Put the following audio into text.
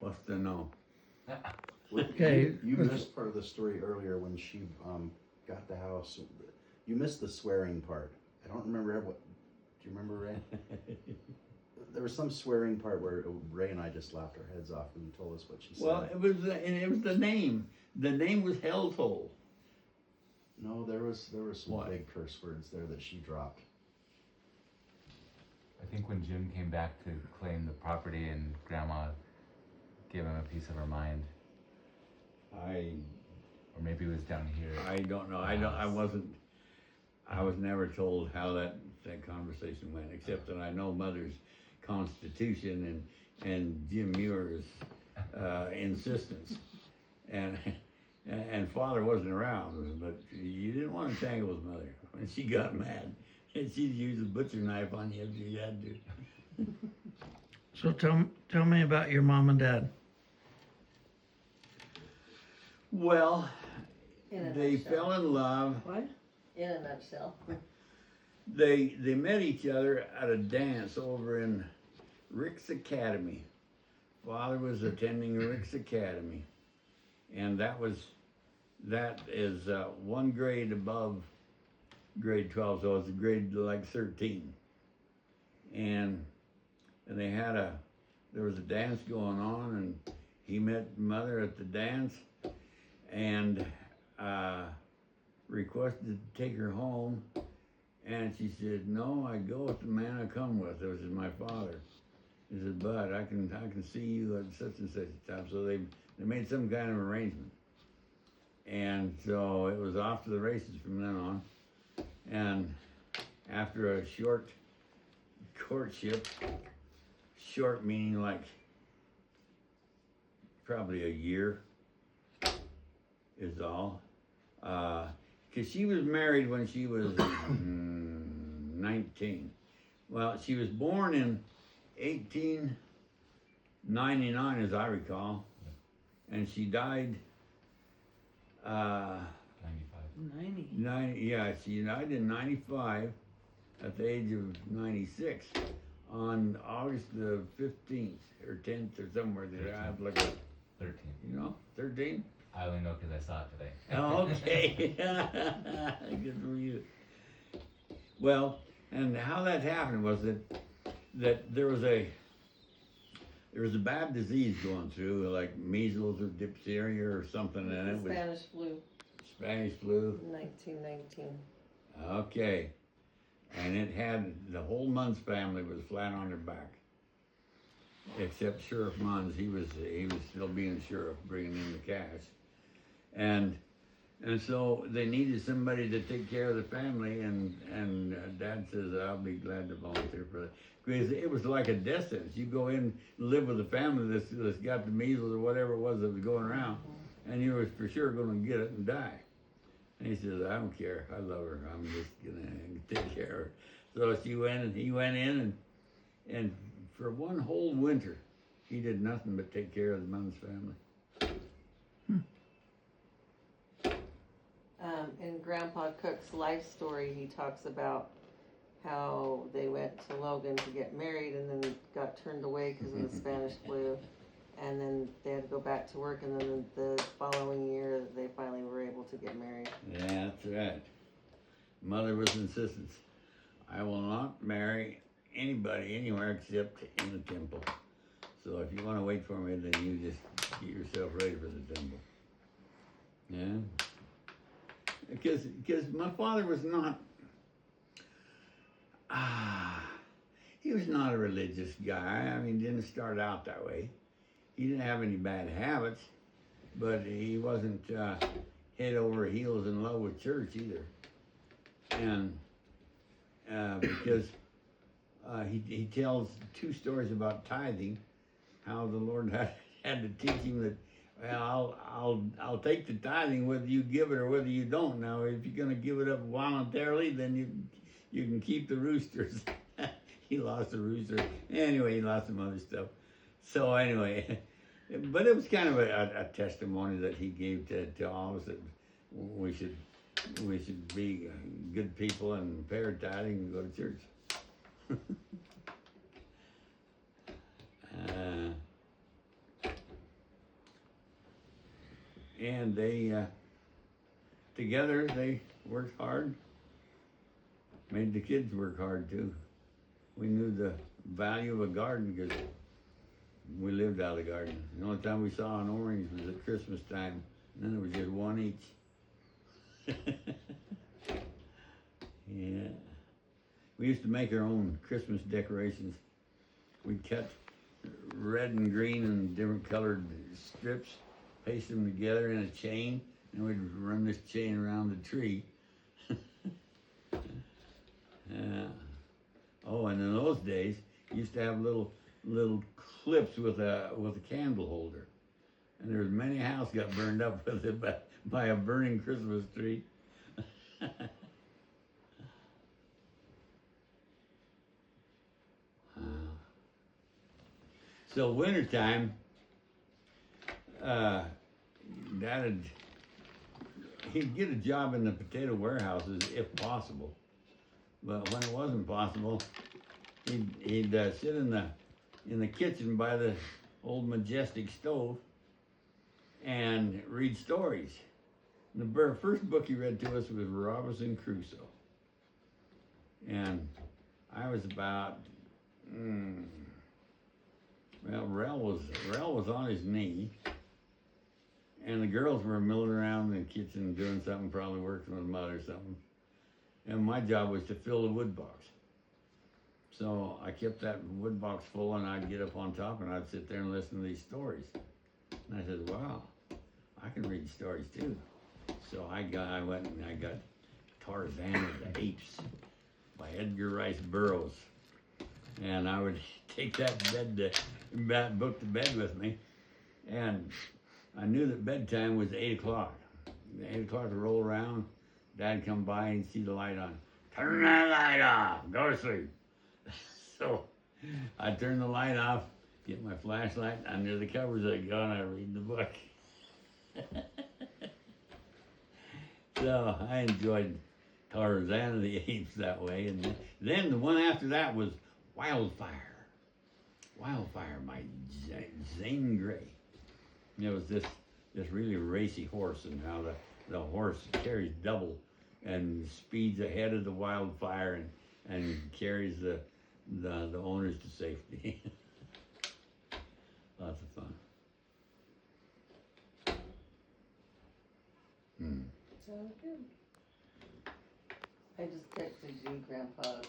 What's the no? Okay. You missed part of the story earlier when she got the house. You missed the swearing part. I don't remember what. Do you remember, Ray? There was some swearing part where Ray and I just laughed our heads off when you told us what she said. Well, it was the name. The name was Helltoll. No, there was some What? big curse words there that she dropped. I think when Jim came back to claim the property and Grandma gave him a piece of her mind, or maybe it was down here. I don't know. I was never told how that conversation went, except that I know Mother's constitution and Jim Muir's insistence, and Father wasn't around, but you didn't want to tangle with Mother when she got mad, and she'd use a butcher knife on you if you had to. So tell me about your mom and dad. Well, In a they nutshell. fell in love. What? In a nutshell. They met each other at a dance over in Rick's Academy. Father was attending Rick's Academy, and that is one grade above grade 12, so it's a grade like 13. And they there was a dance going on, and he met Mother at the dance, and requested to take her home. And she said, "No, I go with the man I come with," which is my father. He said, "But I can see you at such and such a time." So they made some kind of arrangement. And so it was off to the races from then on. And after a short courtship, short meaning like probably a year is all. Because she was married when she was 19. Well, she was born in 1899, as I recall, and she died. 95. 90. Yeah, she died in 95 at the age of 96 on August the 15th or 10th or somewhere there. I have to look at 13. 13? I only know because I saw it today. Oh, okay. Good for you. Well, and how that happened was that there was a bad disease going through, like measles or diphtheria or something, and it was Spanish flu, Spanish flu. 1919. Okay, and it had the whole Munns family was flat on their back, except Sheriff Munns. He was still being sheriff, bringing in the cash. And so they needed somebody to take care of the family, and Dad says, "I'll be glad to volunteer for that." Because it was like a death sentence. You go in, live with a family that's got the measles or whatever it was that was going around, and you were for sure going to get it and die. And he says, "I don't care. I love her. I'm just going to take care of her." So he went in, and for one whole winter, he did nothing but take care of the Munns family. In Grandpa Cook's life story, he talks about how they went to Logan to get married and then got turned away because of the Spanish flu. And then they had to go back to work, and then the following year, they finally were able to get married. Yeah, that's right. Mother was insistent. "I will not marry anybody anywhere except in the temple. So if you want to wait for me, then you just get yourself ready for the temple." Yeah. Because my father was not, he was not a religious guy. I mean, didn't start out that way. He didn't have any bad habits, but he wasn't head over heels in love with church either. And because he tells two stories about tithing, how the Lord had to teach him that, "Well, I'll take the tithing whether you give it or whether you don't. Now, if you're going to give it up voluntarily, then you can keep the roosters." He lost the rooster. Anyway, he lost some other stuff. So anyway, but it was kind of a testimony that he gave to all of us that we should be good people and pay our tithing and go to church. and they together they worked hard. Made the kids work hard too. We knew the value of a garden because we lived out of the garden. The only time we saw an orange was at Christmas time, and then it was just one each. Yeah. We used to make our own Christmas decorations. We'd cut red and green and different colored strips, paste them together in a chain, and we'd run this chain around the tree. Oh, and in those days, you used to have little clips with a candle holder, and there was many houses got burned up with it by a burning Christmas tree. So wintertime, he'd get a job in the potato warehouses if possible. But when it wasn't possible, he'd sit in the kitchen by the old Majestic stove and read stories. And the first book he read to us was Robinson Crusoe. And I was about, Rel was on his knee, and the girls were milling around in the kitchen doing something, probably working with mother or something. And my job was to fill the wood box. So I kept that wood box full, and I'd get up on top and I'd sit there and listen to these stories. And I said, wow, I can read stories too. So I went and I got Tarzan of the Apes by Edgar Rice Burroughs. And I would take that book to bed with me. And I knew that bedtime was 8 o'clock. 8 o'clock would roll around, Dad come by and see the light on. Turn that light off, go to sleep. So I turned the light off, get my flashlight under the covers, I'd go and I'd read the book. So I enjoyed Tarzan of the Apes that way. And then the one after that was Wildfire by Zane Grey. It was this really racy horse, and how the horse carries double and speeds ahead of the wildfire and carries the owners to safety. Lots of fun. Sounds good. I just texted you, Grandpa,